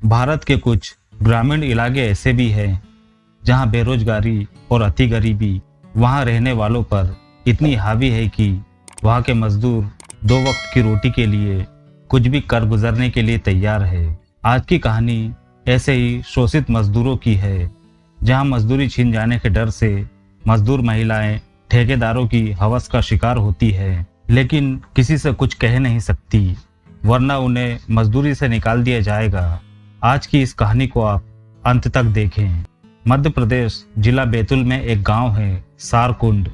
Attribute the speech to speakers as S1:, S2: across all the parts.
S1: भारत के कुछ ग्रामीण इलाके ऐसे भी हैं जहां बेरोजगारी और अति गरीबी वहां रहने वालों पर इतनी हावी है कि वहां के मजदूर 2 वक्त की रोटी के लिए कुछ भी कर गुजरने के लिए तैयार है। आज की कहानी ऐसे ही शोषित मजदूरों की है, जहां मजदूरी छीन जाने के डर से मजदूर महिलाएं ठेकेदारों की हवस का शिकार होती है, लेकिन किसी से कुछ कह नहीं सकती, वरना उन्हें मजदूरी से निकाल दिया जाएगा। आज की इस कहानी को आप अंत तक देखें। मध्य प्रदेश जिला बैतूल में एक गांव है सारकुंड।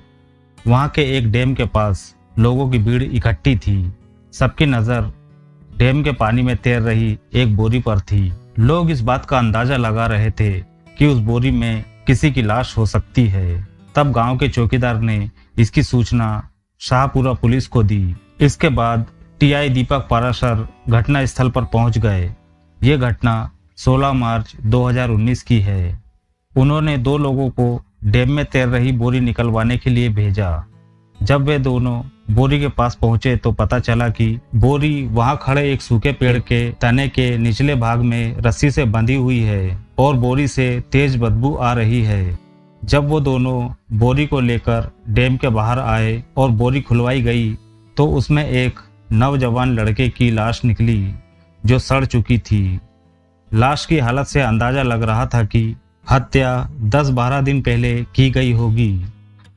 S1: वहां के एक डैम के पास लोगों की भीड़ इकट्ठी थी। सबकी नजर डैम के पानी में तैर रही एक बोरी पर थी। लोग इस बात का अंदाजा लगा रहे थे कि उस बोरी में किसी की लाश हो सकती है। तब गांव के चौकीदार ने इसकी सूचना शाहपुरा पुलिस को दी। इसके बाद टीआई दीपक पाराशर घटना स्थल पर पहुंच गए। ये घटना 16 मार्च 2019 की है। उन्होंने 2 लोगों को डैम में तैर रही बोरी निकलवाने के लिए भेजा। जब वे दोनों बोरी के पास पहुंचे तो पता चला कि बोरी वहां खड़े एक सूखे पेड़ के तने के निचले भाग में रस्सी से बंधी हुई है और बोरी से तेज बदबू आ रही है। जब वो दोनों बोरी को लेकर डैम के बाहर आए और बोरी खुलवाई गई तो उसमें एक नौजवान लड़के की लाश निकली जो सड़ चुकी थी। लाश की हालत से अंदाजा लग रहा था कि हत्या 10-12 दिन पहले की गई होगी।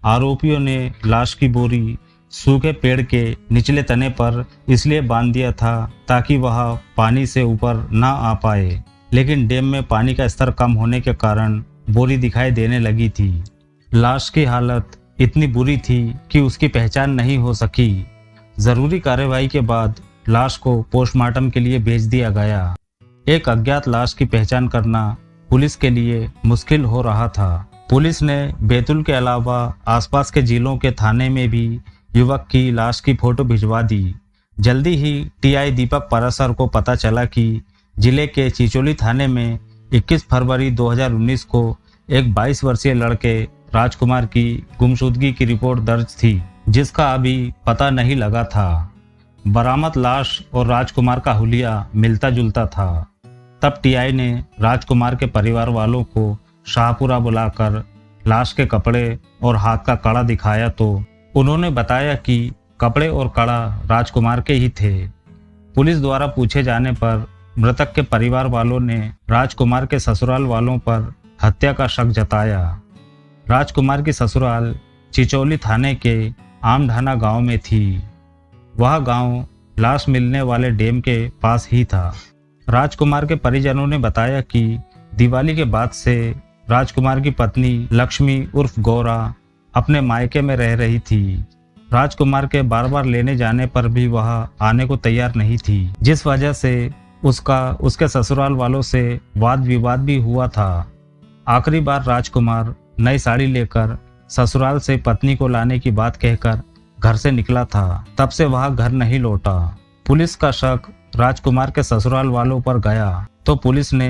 S1: आरोपियों ने लाश की बोरी सूखे पेड़ के निचले तने पर इसलिए बांध दिया था ताकि वह पानी से ऊपर ना आ पाए, लेकिन डैम में पानी का स्तर कम होने के कारण बोरी दिखाई देने लगी थी। लाश की हालत इतनी बुरी थी कि उसकी पहचान नहीं हो सकी। जरूरी कार्रवाई के बाद लाश को पोस्टमार्टम के लिए भेज दिया गया। एक अज्ञात लाश की पहचान करना पुलिस के लिए मुश्किल हो रहा था। पुलिस ने बैतूल के अलावा आसपास के जिलों के थाने में भी युवक की लाश की फोटो भिजवा दी। जल्दी ही टीआई दीपक पाराशर को पता चला कि जिले के चिचोली थाने में 21 फरवरी 2019 को एक 22 वर्षीय लड़के राजकुमार की गुमशुदगी की रिपोर्ट दर्ज थी, जिसका अभी पता नहीं लगा था। बरामद लाश और राजकुमार का हुलिया मिलता जुलता था। तब टीआई ने राजकुमार के परिवार वालों को शाहपुरा बुलाकर लाश के कपड़े और हाथ का कड़ा दिखाया तो उन्होंने बताया कि कपड़े और कड़ा राजकुमार के ही थे। पुलिस द्वारा पूछे जाने पर मृतक के परिवार वालों ने राजकुमार के ससुराल वालों पर हत्या का शक जताया। राजकुमार की ससुराल चिचौली थाने के आमढाना गांव में थी। वह गांव लाश मिलने वाले डैम के पास ही था। राजकुमार के परिजनों ने बताया कि दिवाली के बाद से राजकुमार की पत्नी लक्ष्मी उर्फ गौरा अपने मायके में रह रही थी। राजकुमार के बार बार लेने जाने पर भी वह आने को तैयार नहीं थी, जिस वजह से उसके ससुराल वालों से वाद विवाद भी हुआ था। आखिरी बार राजकुमार नई साड़ी लेकर ससुराल से पत्नी को लाने की बात कहकर घर से निकला था। तब से वह घर नहीं लौटा। पुलिस का शक राजकुमार के ससुराल वालों पर गया तो पुलिस ने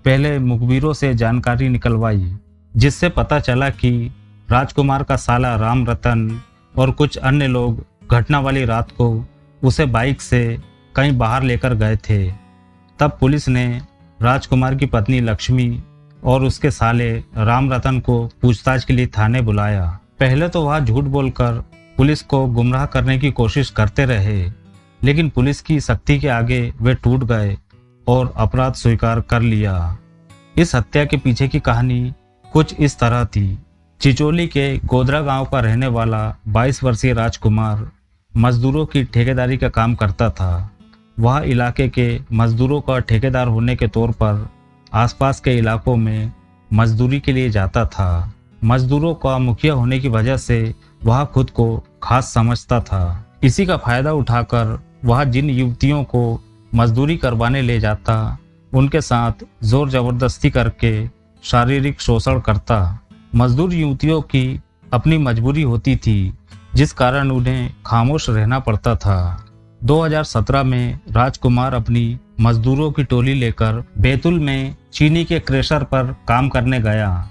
S1: पहले मुखबिरों से जानकारी निकलवाई, जिससे पता चला कि राजकुमार का साला राम रतन और कुछ अन्य लोग घटना वाली रात को उसे बाइक से कहीं बाहर लेकर गए थे। तब पुलिस ने राजकुमार की पत्नी लक्ष्मी और उसके साले राम रतन को पूछताछ के लिए थाने बुलाया। पहले तो वह झूठ बोलकर पुलिस को गुमराह करने की कोशिश करते रहे, लेकिन पुलिस की सख्ती के आगे वे टूट गए और अपराध स्वीकार कर लिया। इस हत्या के पीछे की कहानी कुछ इस तरह थी। चिचोली के गोदरा गांव का रहने वाला 22 वर्षीय राजकुमार मजदूरों की ठेकेदारी का काम करता था। वह इलाके के मजदूरों का ठेकेदार होने के तौर पर आसपास के इलाकों में मजदूरी के लिए जाता था। मजदूरों का मुखिया होने की वजह से वह खुद को खास समझता था। इसी का फायदा उठाकर वह जिन युवतियों को मजदूरी करवाने ले जाता, उनके साथ जोर जबरदस्ती करके शारीरिक शोषण करता। मजदूर युवतियों की अपनी मजबूरी होती थी, जिस कारण उन्हें खामोश रहना पड़ता था। 2017 में राजकुमार अपनी मजदूरों की टोली लेकर बैतूल में चीनी के क्रेशर पर काम करने गया।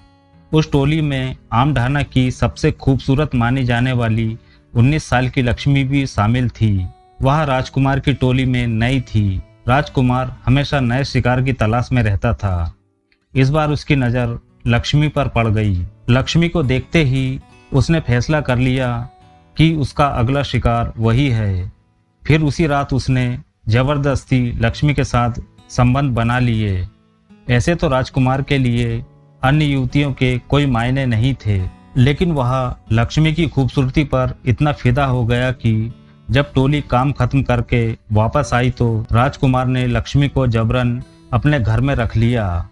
S1: उस टोली में आमढाना की सबसे खूबसूरत मानी जाने वाली 19 साल की लक्ष्मी भी शामिल थी। वह राजकुमार की टोली में नई थी राजकुमार हमेशा नए शिकार की तलाश में रहता था। इस बार उसकी नज़र लक्ष्मी पर पड़ गई। लक्ष्मी को देखते ही उसने फैसला कर लिया कि उसका अगला शिकार वही है। फिर उसी रात उसने जबरदस्ती लक्ष्मी के साथ संबंध बना लिए। ऐसे तो राजकुमार के लिए अन्य युवतियों के कोई मायने नहीं थे, लेकिन वह लक्ष्मी की खूबसूरती पर इतना फिदा हो गया कि जब टोली काम खत्म करके वापस आई तो राजकुमार ने लक्ष्मी को जबरन अपने घर में रख लिया।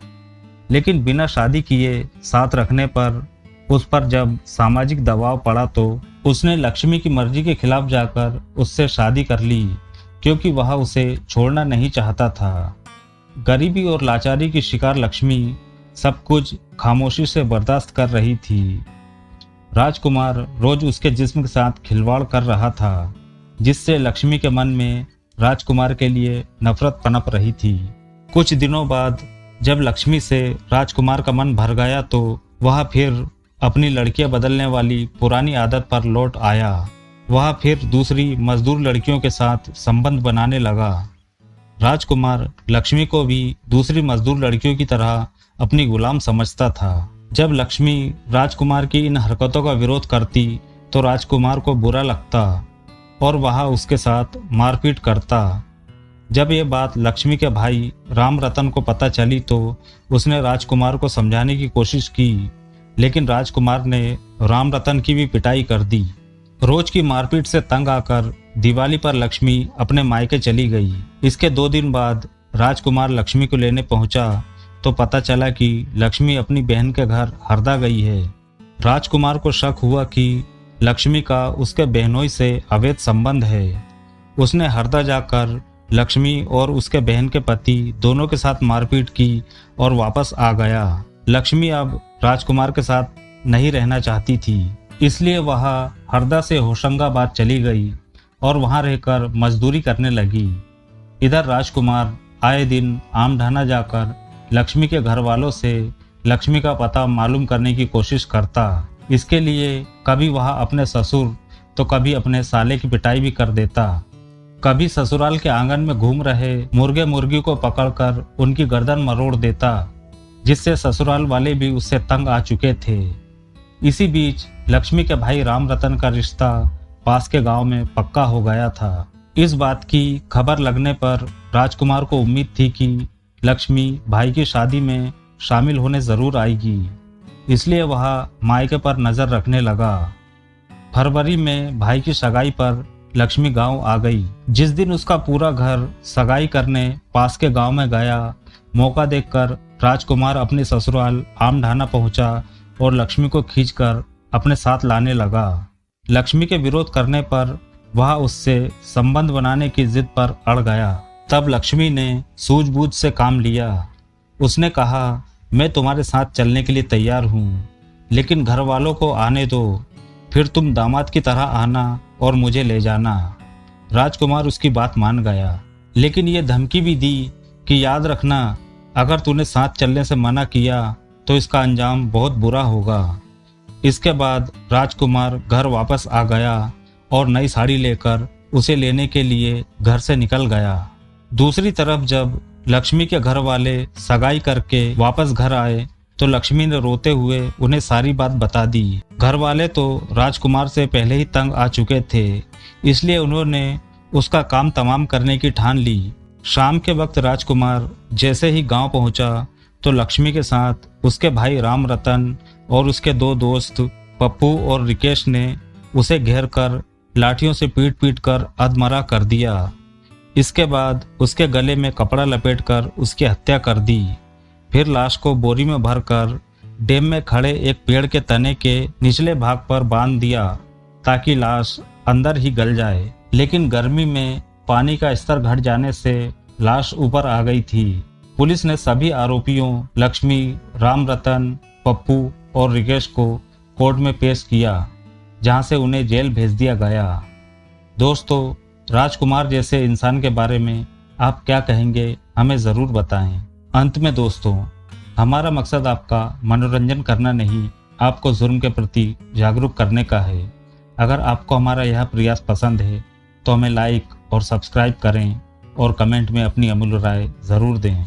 S1: लेकिन बिना शादी किए साथ रखने पर उस पर जब सामाजिक दबाव पड़ा तो उसने लक्ष्मी की मर्जी के खिलाफ जाकर उससे शादी कर ली, क्योंकि वह उसे छोड़ना नहीं चाहता था। गरीबी और लाचारी की शिकार लक्ष्मी सब कुछ खामोशी से बर्दाश्त कर रही थी। राजकुमार रोज उसके जिस्म के साथ खिलवाड़ कर रहा था, जिससे लक्ष्मी के मन में राजकुमार के लिए नफरत पनप रही थी। कुछ दिनों बाद जब लक्ष्मी से राजकुमार का मन भर गया तो वह फिर अपनी लड़कियां बदलने वाली पुरानी आदत पर लौट आया। वह फिर दूसरी मजदूर लड़कियों के साथ संबंध बनाने लगा। राजकुमार लक्ष्मी को भी दूसरी मजदूर लड़कियों की तरह अपनी गुलाम समझता था। जब लक्ष्मी राजकुमार की इन हरकतों का विरोध करती तो राजकुमार को बुरा लगता और वह उसके साथ मारपीट करता। जब ये बात लक्ष्मी के भाई राम रतन को पता चली तो उसने राजकुमार को समझाने की कोशिश की, लेकिन राजकुमार ने राम रतन की भी पिटाई कर दी। रोज की मारपीट से तंग आकर दिवाली पर लक्ष्मी अपने मायके चली गई। इसके 2 दिन बाद राजकुमार लक्ष्मी को लेने पहुंचा तो पता चला कि लक्ष्मी अपनी बहन के घर हरदा गई है। राजकुमार को शक हुआ कि लक्ष्मी का उसके बहनोई से अवैध संबंध है। उसने हरदा जाकर लक्ष्मी और उसके बहन के पति दोनों के साथ मारपीट की और वापस आ गया। लक्ष्मी अब राजकुमार के साथ नहीं रहना चाहती थी, इसलिए वह हरदा से होशंगाबाद चली गई और वहां रहकर मजदूरी करने लगी। इधर राजकुमार आए दिन आमढाना जाकर लक्ष्मी के घर वालों से लक्ष्मी का पता मालूम करने की कोशिश करता। इसके लिए कभी वह अपने ससुर तो कभी अपने साले की पिटाई भी कर देता। कभी ससुराल के आंगन में घूम रहे मुर्गे मुर्गी को पकड़कर उनकी गर्दन मरोड़ देता, जिससे ससुराल वाले भी उससे तंग आ चुके थे। इसी बीच लक्ष्मी के भाई राम रतन का रिश्ता पास के गांव में पक्का हो गया था। इस बात की खबर लगने पर राजकुमार को उम्मीद थी कि लक्ष्मी भाई की शादी में शामिल होने जरूर आएगी, इसलिए वह मायके पर नजर रखने लगा। फरवरी में भाई की सगाई पर लक्ष्मी गांव आ गई। जिस दिन उसका पूरा घर सगाई करने पास के गांव में गया, मौका देखकर राजकुमार अपने ससुराल आमढाना पहुंचा और लक्ष्मी को खींचकर अपने साथ लाने लगा। लक्ष्मी के विरोध करने पर वह उससे संबंध बनाने की जिद पर अड़ गया। तब लक्ष्मी ने सूझबूझ से काम लिया। उसने कहा, मैं तुम्हारे साथ चलने के लिए तैयार हूँ, लेकिन घर वालों को आने दो, फिर तुम दामाद की तरह आना और मुझे ले जाना। राजकुमार उसकी बात मान गया, लेकिन ये धमकी भी दी कि याद रखना, अगर तूने साथ चलने से मना किया तो इसका अंजाम बहुत बुरा होगा। इसके बाद राजकुमार घर वापस आ गया और नई साड़ी लेकर उसे लेने के लिए घर से निकल गया। दूसरी तरफ जब लक्ष्मी के घर वाले सगाई करके वापस घर आए तो लक्ष्मी ने रोते हुए उन्हें सारी बात बता दी। घर वाले तो राजकुमार से पहले ही तंग आ चुके थे, इसलिए उन्होंने उसका काम तमाम करने की ठान ली। शाम के वक्त राजकुमार जैसे ही गांव पहुंचा तो लक्ष्मी के साथ उसके भाई राम रतन और उसके 2 दोस्त पप्पू और रिकेश ने उसे घेर कर लाठियों से पीट पीट कर अधमरा कर दिया। इसके बाद उसके गले में कपड़ा लपेटकर उसकी हत्या कर दी। फिर लाश को बोरी में भरकर डैम में खड़े एक पेड़ के तने के निचले भाग पर बांध दिया ताकि लाश अंदर ही गल जाए। लेकिन गर्मी में पानी का स्तर घट जाने से लाश ऊपर आ गई थी। पुलिस ने सभी आरोपियों लक्ष्मी, राम रतन, पप्पू और रिकेश को कोर्ट में पेश किया, जहां से उन्हें जेल भेज दिया गया। दोस्तों, राजकुमार जैसे इंसान के बारे में आप क्या कहेंगे, हमें ज़रूर बताएं। अंत में दोस्तों, हमारा मकसद आपका मनोरंजन करना नहीं, आपको जुर्म के प्रति जागरूक करने का है। अगर आपको हमारा यह प्रयास पसंद है तो हमें लाइक और सब्सक्राइब करें और कमेंट में अपनी अमूल्य राय ज़रूर दें।